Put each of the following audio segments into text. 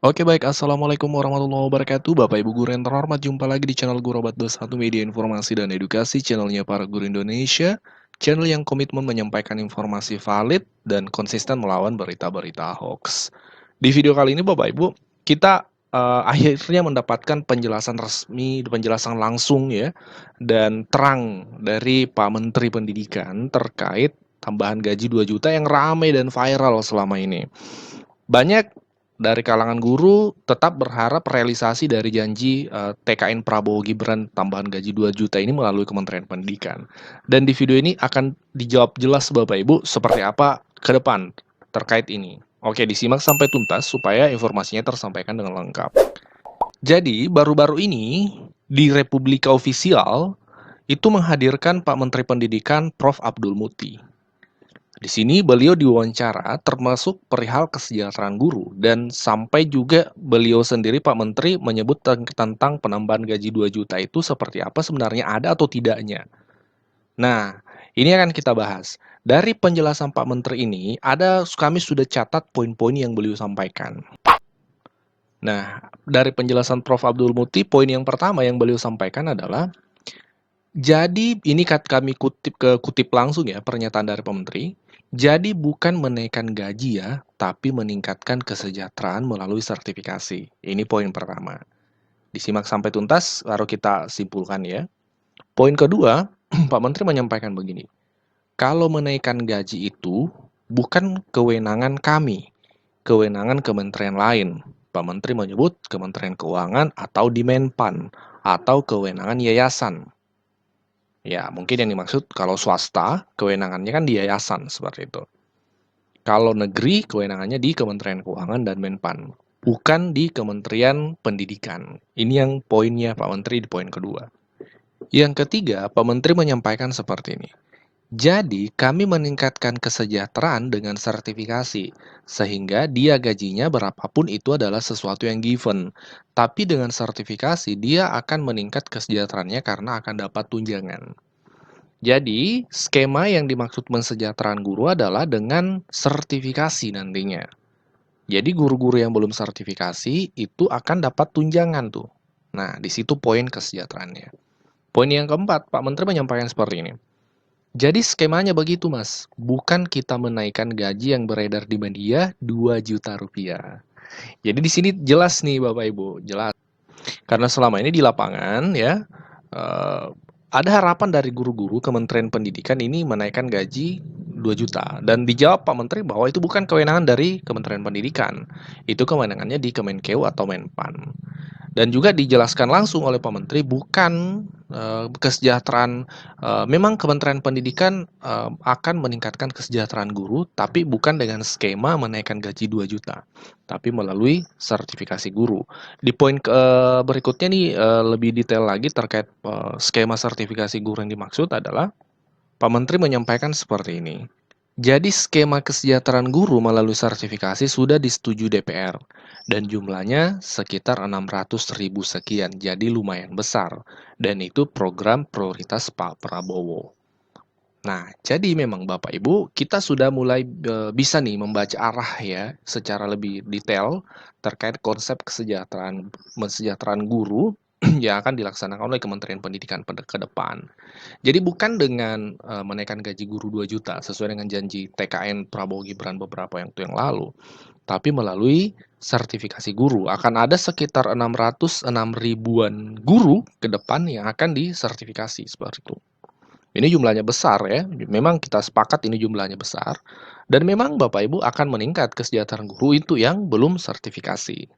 Oke baik, Assalamualaikum warahmatullahi wabarakatuh Bapak Ibu Guru yang terhormat, jumpa lagi di channel Guru Obat 21 Media Informasi dan Edukasi, channelnya para guru Indonesia, channel yang komitmen menyampaikan informasi valid dan konsisten melawan berita-berita hoax. Di video kali ini Bapak Ibu, kita akhirnya mendapatkan penjelasan resmi, penjelasan langsung ya, dan terang dari Pak Menteri Pendidikan terkait tambahan gaji 2 juta yang ramai dan viral selama ini. Banyak dari kalangan guru tetap berharap realisasi dari janji TKN Prabowo Gibran tambahan gaji 2 juta ini melalui Kementerian Pendidikan. Dan di video ini akan dijawab jelas Bapak Ibu seperti apa ke depan terkait ini. Oke, disimak sampai tuntas supaya informasinya tersampaikan dengan lengkap. Jadi, baru-baru ini di Republika Official itu menghadirkan Pak Menteri Pendidikan Prof. Abdul Muti. Di sini beliau diwawancara termasuk perihal kesejahteraan guru dan sampai juga beliau sendiri Pak Menteri menyebut tentang penambahan gaji 2 juta itu seperti apa sebenarnya ada atau tidaknya. Nah, ini akan kita bahas. Dari penjelasan Pak Menteri ini kami sudah catat poin-poin yang beliau sampaikan. Nah, dari penjelasan Prof. Abdul Muti, poin yang pertama yang beliau sampaikan adalah jadi ini kami kutip langsung ya pernyataan dari Pak Menteri. Jadi bukan menaikkan gaji ya, tapi meningkatkan kesejahteraan melalui sertifikasi. Ini poin pertama. Disimak sampai tuntas, baru kita simpulkan ya. Poin kedua, Pak Menteri menyampaikan begini. Kalau menaikkan gaji itu bukan kewenangan kami, kewenangan kementerian lain. Pak Menteri menyebut Kementerian Keuangan atau di Menpan, atau kewenangan yayasan. Ya, mungkin yang dimaksud kalau swasta, kewenangannya kan di yayasan, seperti itu. Kalau negeri, kewenangannya di Kementerian Keuangan dan Menpan, bukan di Kementerian Pendidikan. Ini yang poinnya Pak Menteri di poin kedua. Yang ketiga, Pak Menteri menyampaikan seperti ini. Jadi, kami meningkatkan kesejahteraan dengan sertifikasi, sehingga dia gajinya berapapun itu adalah sesuatu yang given. Tapi dengan sertifikasi, dia akan meningkat kesejahteraannya karena akan dapat tunjangan. Jadi, skema yang dimaksud mensejahteraan guru adalah dengan sertifikasi nantinya. Jadi, guru-guru yang belum sertifikasi itu akan dapat tunjangan tuh. Nah, di situ poin kesejahteraannya. Poin yang keempat, Pak Menteri menyampaikan seperti ini. Jadi skemanya begitu, Mas. Bukan kita menaikkan gaji yang beredar di media 2 juta rupiah. Jadi di sini jelas nih Bapak Ibu, jelas. Karena selama ini di lapangan ya, eh, ada harapan dari guru-guru Kementerian Pendidikan ini menaikkan gaji 2 juta. Dan dijawab Pak Menteri bahwa itu bukan kewenangan dari Kementerian Pendidikan. Itu kewenangannya di Kemenkeu atau Menpan. Dan juga dijelaskan langsung oleh Pak Menteri bukan kesejahteraan, memang Kementerian Pendidikan akan meningkatkan kesejahteraan guru, tapi bukan dengan skema menaikkan gaji 2 juta, tapi melalui sertifikasi guru. Di poin berikutnya nih lebih detail lagi terkait skema sertifikasi guru yang dimaksud adalah Pak Menteri menyampaikan seperti ini. Jadi skema kesejahteraan guru melalui sertifikasi sudah disetujui DPR dan jumlahnya sekitar 600.000 sekian, jadi lumayan besar. Dan itu program prioritas Pak Prabowo. Nah, jadi memang Bapak Ibu, kita sudah mulai bisa nih membaca arah ya secara lebih detail terkait konsep kesejahteraan guru yang akan dilaksanakan oleh Kementerian Pendidikan ke depan. Jadi bukan dengan menaikkan gaji guru 2 juta sesuai dengan janji TKN Prabowo Gibran beberapa waktu yang lalu, tapi melalui sertifikasi guru. Akan ada sekitar 606 ribuan guru ke depan yang akan disertifikasi seperti itu. Ini jumlahnya besar ya, memang kita sepakat ini jumlahnya besar, dan memang Bapak Ibu akan meningkat kesejahteraan guru itu yang belum sertifikasi.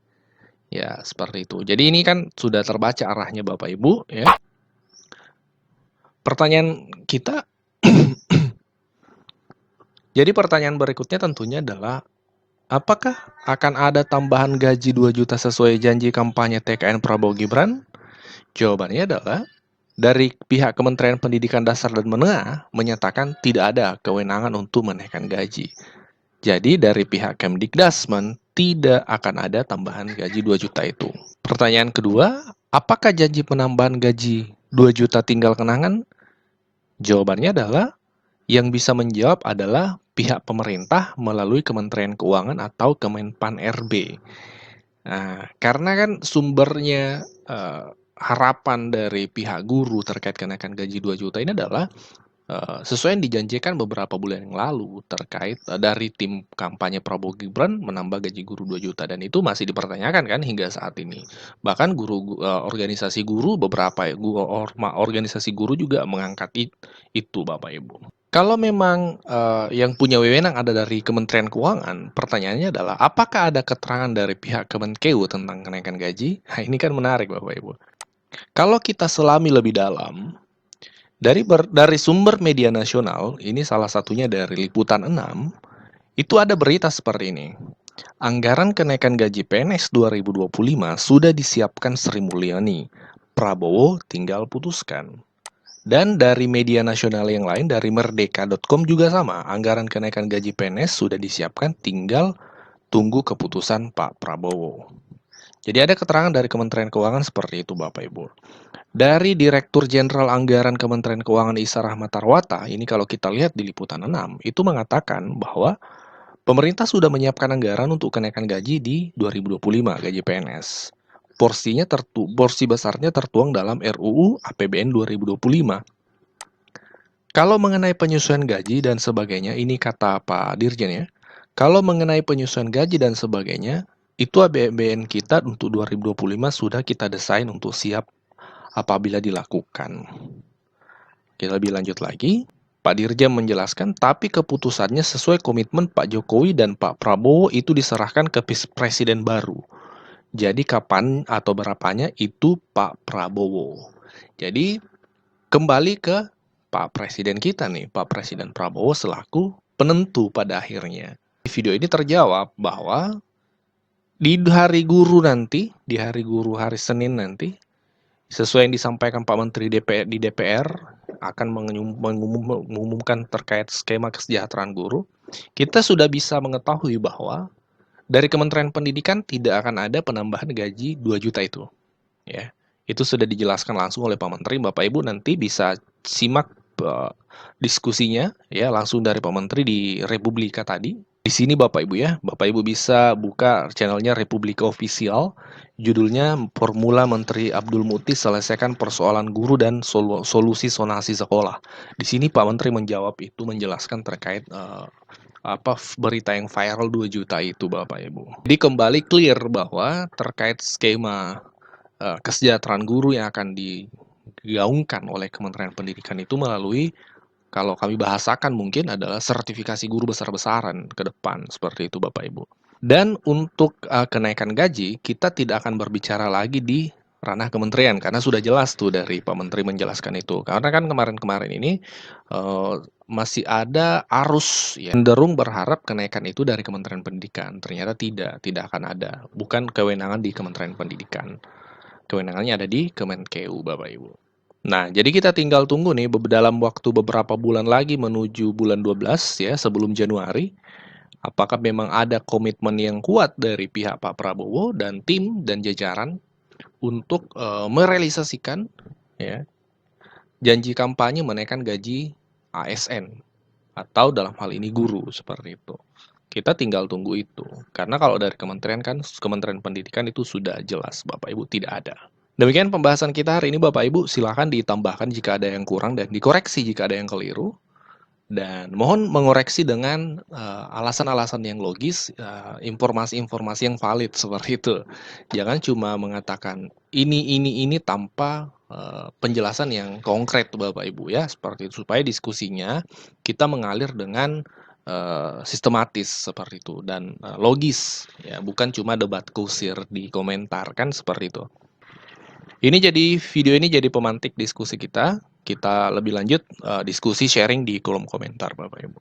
Ya, seperti itu. Jadi ini kan sudah terbaca arahnya Bapak Ibu ya. Pertanyaan kita, jadi pertanyaan berikutnya tentunya adalah, apakah akan ada tambahan gaji 2 juta sesuai janji kampanye TKN Prabowo Gibran? Jawabannya adalah, dari pihak Kementerian Pendidikan Dasar dan Menengah menyatakan tidak ada kewenangan untuk menaikkan gaji. Jadi dari pihak Kemdikdasmen tidak akan ada tambahan gaji 2 juta itu. Pertanyaan kedua, apakah janji penambahan gaji 2 juta tinggal kenangan? Jawabannya adalah, yang bisa menjawab adalah pihak pemerintah melalui Kementerian Keuangan atau Kemenpan RB. Nah, karena kan sumbernya harapan dari pihak guru terkait kenaikan gaji 2 juta ini adalah sesuai yang dijanjikan beberapa bulan yang lalu terkait dari tim kampanye Prabowo Gibran menambah gaji guru 2 juta dan itu masih dipertanyakan kan hingga saat ini. Bahkan organisasi guru beberapa organisasi guru juga mengangkat itu Bapak Ibu. Kalau memang yang punya wewenang ada dari Kementerian Keuangan, pertanyaannya adalah apakah ada keterangan dari pihak Kemenkeu tentang kenaikan gaji? Nah, ini kan menarik Bapak Ibu. Kalau kita selami lebih dalam, dari sumber media nasional, ini salah satunya dari Liputan 6, itu ada berita seperti ini. Anggaran kenaikan gaji PNS 2025 sudah disiapkan Sri Mulyani. Prabowo tinggal putuskan. Dan dari media nasional yang lain, dari merdeka.com juga sama. Anggaran kenaikan gaji PNS sudah disiapkan, tinggal tunggu keputusan Pak Prabowo. Jadi ada keterangan dari Kementerian Keuangan seperti itu Bapak Ibu. Dari Direktur Jenderal Anggaran Kementerian Keuangan Isa Rahmatarwata, ini kalau kita lihat di Liputan 6, itu mengatakan bahwa pemerintah sudah menyiapkan anggaran untuk kenaikan gaji di 2025, gaji PNS. Porsi besarnya tertuang dalam RUU APBN 2025. Kalau mengenai penyesuaian gaji dan sebagainya, ini kata Pak Dirjen ya, kalau mengenai penyesuaian gaji dan sebagainya, itu APBN kita untuk 2025 sudah kita desain untuk siap apabila dilakukan. Kita lebih lanjut lagi, Pak Dirjen menjelaskan, tapi keputusannya sesuai komitmen Pak Jokowi dan Pak Prabowo itu diserahkan ke presiden baru. Jadi kapan atau berapanya itu Pak Prabowo. Jadi kembali ke Pak Presiden kita nih, Pak Presiden Prabowo selaku penentu pada akhirnya. Di video ini terjawab bahwa di hari guru nanti, di hari guru hari Senin nanti, sesuai yang disampaikan Pak Menteri di DPR akan mengumumkan terkait skema kesejahteraan guru, kita sudah bisa mengetahui bahwa dari Kementerian Pendidikan tidak akan ada penambahan gaji 2 juta itu. Ya. Itu sudah dijelaskan langsung oleh Pak Menteri. Bapak Ibu nanti bisa simak diskusinya ya langsung dari Pak Menteri di Republika tadi. Di sini Bapak Ibu ya, Bapak Ibu bisa buka channelnya Republika Official. Judulnya Formula Menteri Abdul Muti selesaikan persoalan guru dan solusi sonasi sekolah. Di sini Pak Menteri menjawab itu, menjelaskan terkait berita yang viral 2 juta itu Bapak Ibu. Jadi kembali clear bahwa terkait skema kesejahteraan guru yang akan digaungkan oleh Kementerian Pendidikan itu melalui, kalau kami bahasakan mungkin adalah sertifikasi guru besar-besaran ke depan, seperti itu Bapak Ibu. Dan untuk kenaikan gaji, kita tidak akan berbicara lagi di ranah kementerian, karena sudah jelas tuh dari Pak Menteri menjelaskan itu. Karena kan kemarin-kemarin ini masih ada arus ya, cenderung berharap kenaikan itu dari Kementerian Pendidikan. Ternyata tidak akan ada. Bukan kewenangan di Kementerian Pendidikan. Kewenangannya ada di Kemenkeu, Bapak Ibu. Nah, jadi kita tinggal tunggu nih dalam waktu beberapa bulan lagi menuju bulan 12 ya, sebelum Januari. Apakah memang ada komitmen yang kuat dari pihak Pak Prabowo dan tim dan jajaran untuk merealisasikan ya, janji kampanye menaikkan gaji ASN atau dalam hal ini guru seperti itu. Kita tinggal tunggu itu. Karena kalau dari kementerian kan, Kementerian Pendidikan itu sudah jelas Bapak Ibu tidak ada. Demikian pembahasan kita hari ini Bapak Ibu. Silakan ditambahkan jika ada yang kurang dan dikoreksi jika ada yang keliru. Dan mohon mengoreksi dengan alasan-alasan yang logis, informasi-informasi yang valid seperti itu. Jangan cuma mengatakan ini tanpa penjelasan yang konkret Bapak Ibu ya, seperti itu supaya diskusinya kita mengalir dengan sistematis seperti itu dan logis ya, bukan cuma debat kusir di komentar kan seperti itu. Video ini jadi pemantik diskusi kita. Kita lebih lanjut diskusi sharing di kolom komentar Bapak Ibu.